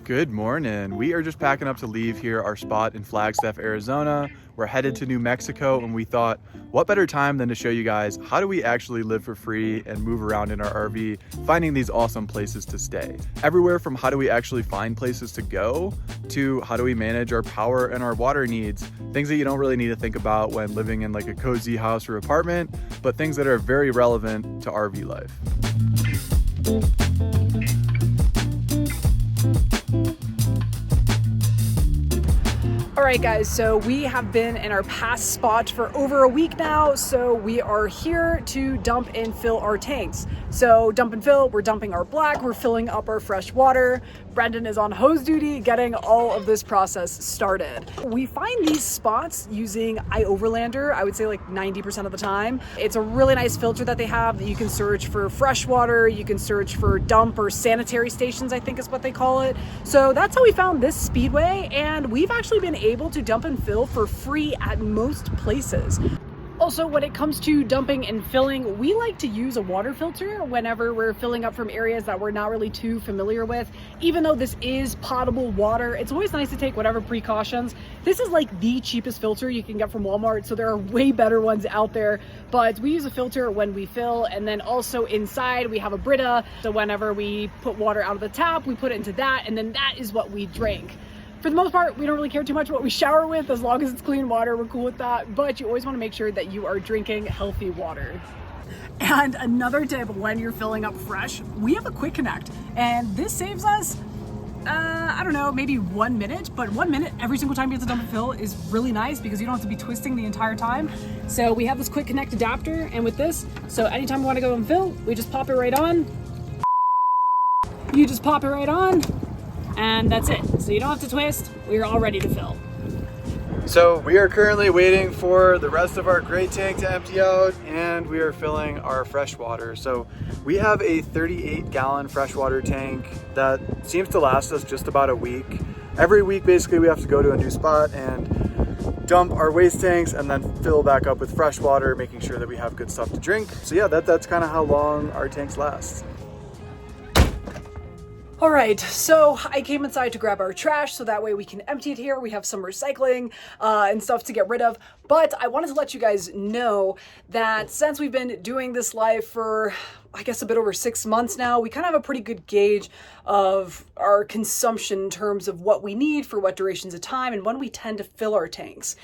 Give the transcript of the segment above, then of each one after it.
Good morning. We are just packing up to leave here, our spot in Flagstaff, Arizona. We're headed to New Mexico, and we thought, what better time than to show you guys how do we actually live for free and move around in our RV, finding these awesome places to stay. Everywhere from how do we actually find places to go, to how do we manage our power and our water needs, things that you don't really need to think about when living in like a cozy house or apartment, but things that are very relevant to RV life. All right, guys, so we have been in our past spot for over a week now, so we are here to dump and fill our tanks. So dump and fill, we're dumping our black, we're filling up our fresh water. Brendan is on hose duty, getting all of this process started. We find these spots using iOverlander, I would say like 90% of the time. It's a really nice filter that they have that you can search for fresh water, you can search for dump or sanitary stations, I think is what they call it. So that's how we found this speedway, and we've actually been able to dump and fill for free at most places. Also, when it comes to dumping and filling, we like to use a water filter whenever we're filling up from areas that we're not really too familiar with. Even though this is potable water, it's always nice to take whatever precautions. This is like the cheapest filter you can get from Walmart, so there are way better ones out there. But we use a filter when we fill, and then also inside we have a Brita. So whenever we put water out of the tap, we put it into that, and then that is what we drink. For the most part, we don't really care too much what we shower with. As long as it's clean water, we're cool with that. But you always want to make sure that you are drinking healthy water. And another tip when you're filling up fresh, we have a quick connect. And this saves us, I don't know, maybe 1 minute. But 1 minute every single time you have to dump and fill is really nice because you don't have to be twisting the entire time. So we have this quick connect adapter. And with this, so anytime we want to go and fill, we just pop it right on. You just pop it right on. And that's it. So you don't have to twist. We're all ready to fill. So we are currently waiting for the rest of our gray tank to empty out, and we are filling our fresh water. So we have a 38-gallon freshwater tank that seems to last us just about a week. Every week, basically, we have to go to a new spot and dump our waste tanks and then fill back up with fresh water, making sure that we have good stuff to drink. So yeah, that's kind of how long our tanks last. All right, so I came inside to grab our trash so that way we can empty it here. We have some recycling and stuff to get rid of. But I wanted to let you guys know that since we've been doing this live for, I guess, a bit over 6 months now, we kind of have a pretty good gauge of our consumption in terms of what we need for what durations of time and when we tend to fill our tanks.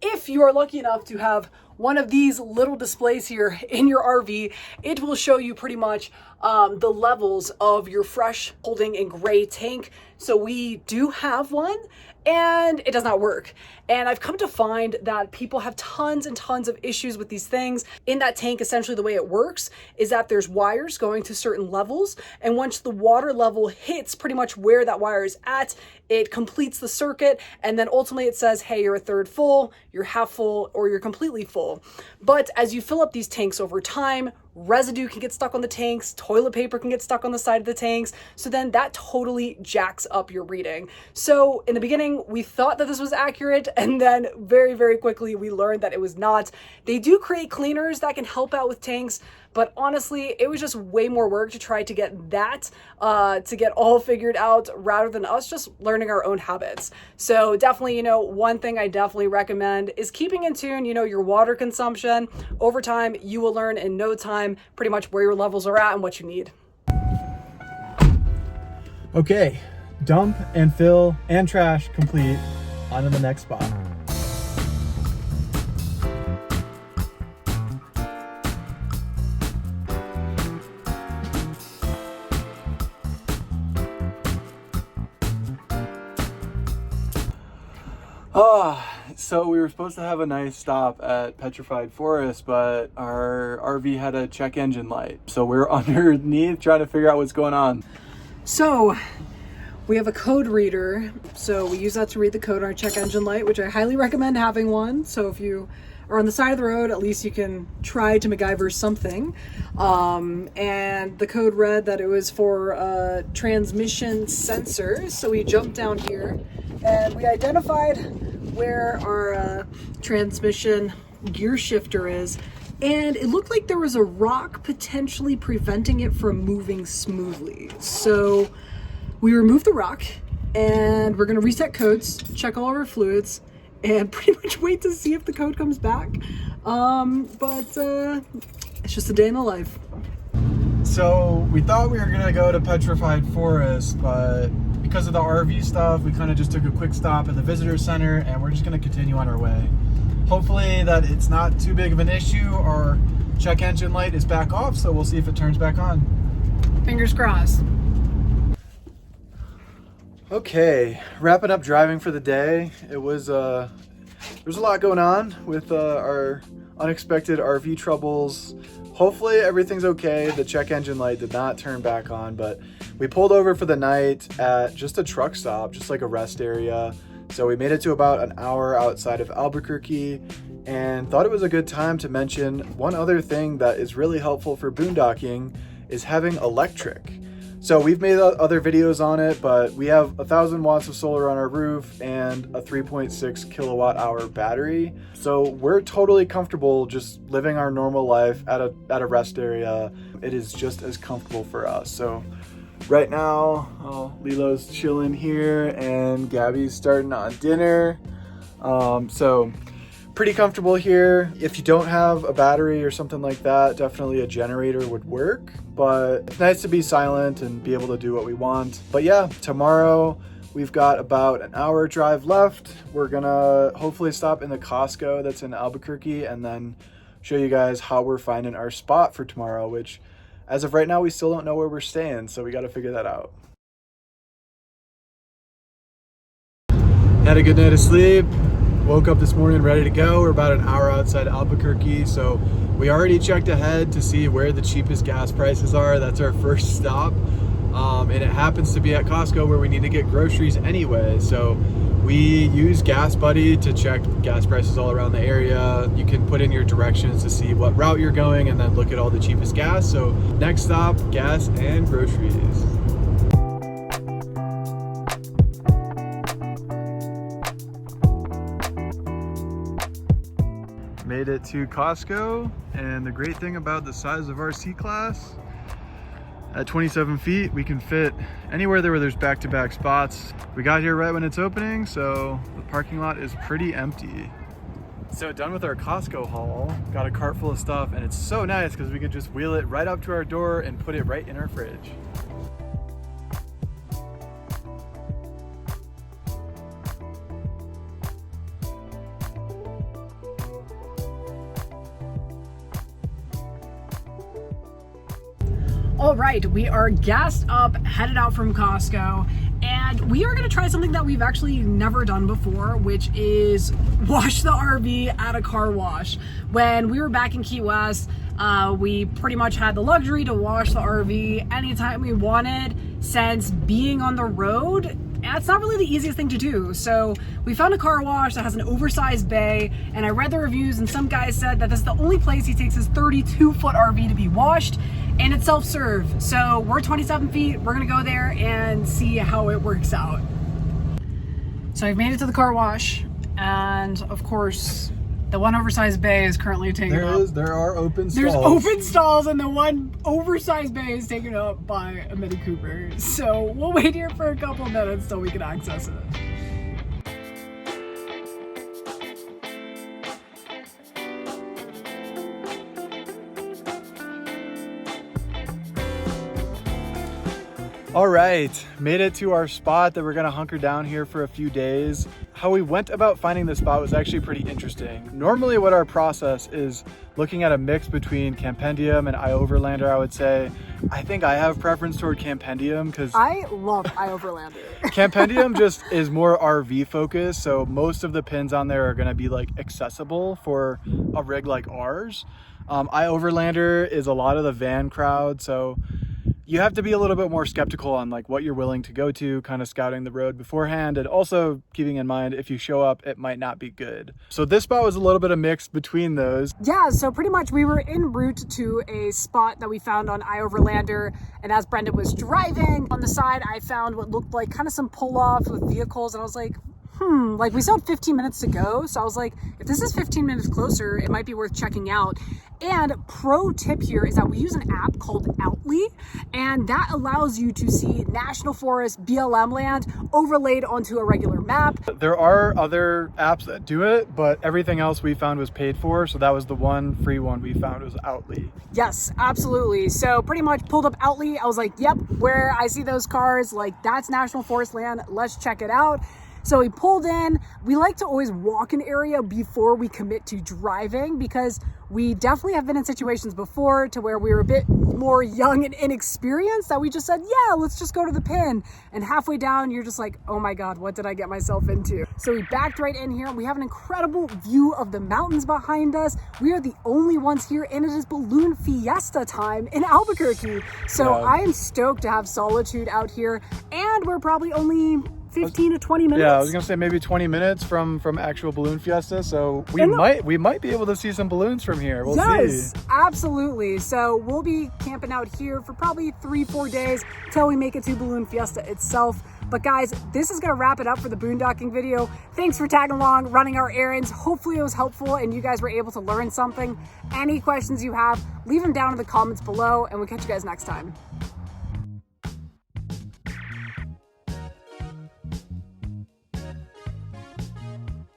If you are lucky enough to have one of these little displays here in your RV, it will show you pretty much the levels of your fresh, holding, and gray tank. So we do have one, and it does not work. And I've come to find that people have tons and tons of issues with these things. In that tank, essentially the way it works is that there's wires going to certain levels, and once the water level hits pretty much where that wire is at, it completes the circuit, and then ultimately it says, hey, you're a third full, you're half full, or you're completely full. But as you fill up these tanks over time, residue can get stuck on the tanks, toilet paper can get stuck on the side of the tanks, so then that totally jacks up your reading. So in the beginning, we thought that this was accurate, and then very, very quickly we learned that it was not. They do create cleaners that can help out with tanks, but honestly, it was just way more work to try to get that, to get all figured out rather than us just learning our own habits. So definitely, one thing I definitely recommend is keeping in tune, your water consumption. Over time, you will learn in no time pretty much where your levels are at and what you need. Okay, dump and fill and trash complete. On to the next spot. So we were supposed to have a nice stop at Petrified Forest, but our RV had a check engine light. So we're underneath trying to figure out what's going on. So we have a code reader. So we use that to read the code on our check engine light, which I highly recommend having one. So if you are on the side of the road, at least you can try to MacGyver something. And the code read that it was for transmission sensors. So we jumped down here and we identified where our transmission gear shifter is, and it looked like there was a rock potentially preventing it from moving smoothly. So we removed the rock and we're gonna reset codes, check all of our fluids, and pretty much wait to see if the code comes back. It's just a day in the life. So we thought we were gonna go to Petrified Forest, but because of the RV stuff, we kind of just took a quick stop at the visitor center and we're just gonna continue on our way. Hopefully that it's not too big of an issue. Our check engine light is back off, so we'll see if it turns back on. Fingers crossed. Okay, wrapping up driving for the day. It was there's a lot going on with our unexpected RV troubles. Hopefully everything's okay. The check engine light did not turn back on, but we pulled over for the night at just a truck stop, just like a rest area. So we made it to about an hour outside of Albuquerque and thought it was a good time to mention one other thing that is really helpful for boondocking is having electric. So we've made other videos on it, but we have 1,000 watts of solar on our roof and a 3.6 kilowatt hour battery. So we're totally comfortable just living our normal life at a rest area. It is just as comfortable for us. So right now, Lilo's chilling here and Gabby's starting on dinner. So pretty comfortable here. If you don't have a battery or something like that, definitely a generator would work, but it's nice to be silent and be able to do what we want. But yeah, tomorrow we've got about an hour drive left. We're gonna hopefully stop in the Costco that's in Albuquerque and then show you guys how we're finding our spot for tomorrow, which as of right now, we still don't know where we're staying, so we got to figure that out. Had a good night of sleep. Woke up this morning ready to go. We're about an hour outside Albuquerque, so we already checked ahead to see where the cheapest gas prices are. That's our first stop, and it happens to be at Costco where we need to get groceries anyway. So we use Gas Buddy to check gas prices all around the area. You can put in your directions to see what route you're going and then look at all the cheapest gas. So next stop, gas and groceries. Made it to Costco, and the great thing about the size of our C-Class, at 27 feet, we can fit anywhere there where there's back-to-back spots. We got here right when it's opening, so the parking lot is pretty empty. So done with our Costco haul, got a cart full of stuff, and it's so nice because we could just wheel it right up to our door and put it right in our fridge. All right, we are gassed up, headed out from Costco, and we are gonna try something that we've actually never done before, which is wash the RV at a car wash. When we were back in Key West, we pretty much had the luxury to wash the RV anytime we wanted. Since being on the road, it's not really the easiest thing to do. So we found a car wash that has an oversized bay, and I read the reviews and some guy said that this is the only place he takes his 32-foot RV to be washed, and it's self-serve. So we're 27 feet, we're gonna go there and see how it works out. So I've made it to the car wash, and of course, the one oversized bay is currently taken up. There are open stalls. There's open stalls, and the one oversized bay is taken up by a Mini Cooper. So we'll wait here for a couple minutes till we can access it. All right, made it to our spot that we're gonna hunker down here for a few days. How we went about finding this spot was actually pretty interesting. Normally what our process is looking at a mix between Campendium and iOverlander, I would say. I think I have preference toward Campendium because I love iOverlander. Campendium just is more RV focused, so most of the pins on there are gonna be like accessible for a rig like ours. iOverlander is a lot of the van crowd, so you have to be a little bit more skeptical on like what you're willing to go to, kind of scouting the road beforehand, and also keeping in mind if you show up, it might not be good. So this spot was a little bit of mix between those. Yeah, so pretty much we were en route to a spot that we found on iOverlander, and as Brendan was driving on the side, I found what looked like kind of some pull-offs with vehicles, and I was like, like we still had 15 minutes to go. So I was like, if this is 15 minutes closer, it might be worth checking out. And pro tip here is that we use an app called Outly, and that allows you to see national forest BLM land overlaid onto a regular map. There are other apps that do it, but everything else we found was paid for. So that was the one free one we found was Outly. Yes, absolutely. So pretty much pulled up Outly. I was like, yep, where I see those cars, like that's national forest land. Let's check it out. So we pulled in. We like to always walk an area before we commit to driving, because we definitely have been in situations before to where we were a bit more young and inexperienced that we just said, yeah, let's just go to the pin. And halfway down, you're just like, oh my God, what did I get myself into? So we backed right in here. We have an incredible view of the mountains behind us. We are the only ones here, and it is balloon fiesta time in Albuquerque. So Yeah. I am stoked to have solitude out here, and we're probably only 15 to 20 minutes. Yeah, I was gonna say maybe 20 minutes from actual balloon fiesta. So we might be able to see some balloons from here. We'll Yes, see. absolutely. So we'll be camping out here for probably 3-4 days till we make it to Balloon Fiesta itself. But guys, this is gonna wrap it up for the boondocking video. Thanks for tagging along, running our errands. Hopefully it was helpful and you guys were able to learn something. Any questions you have, leave them down in the comments below, and we'll catch you guys next time.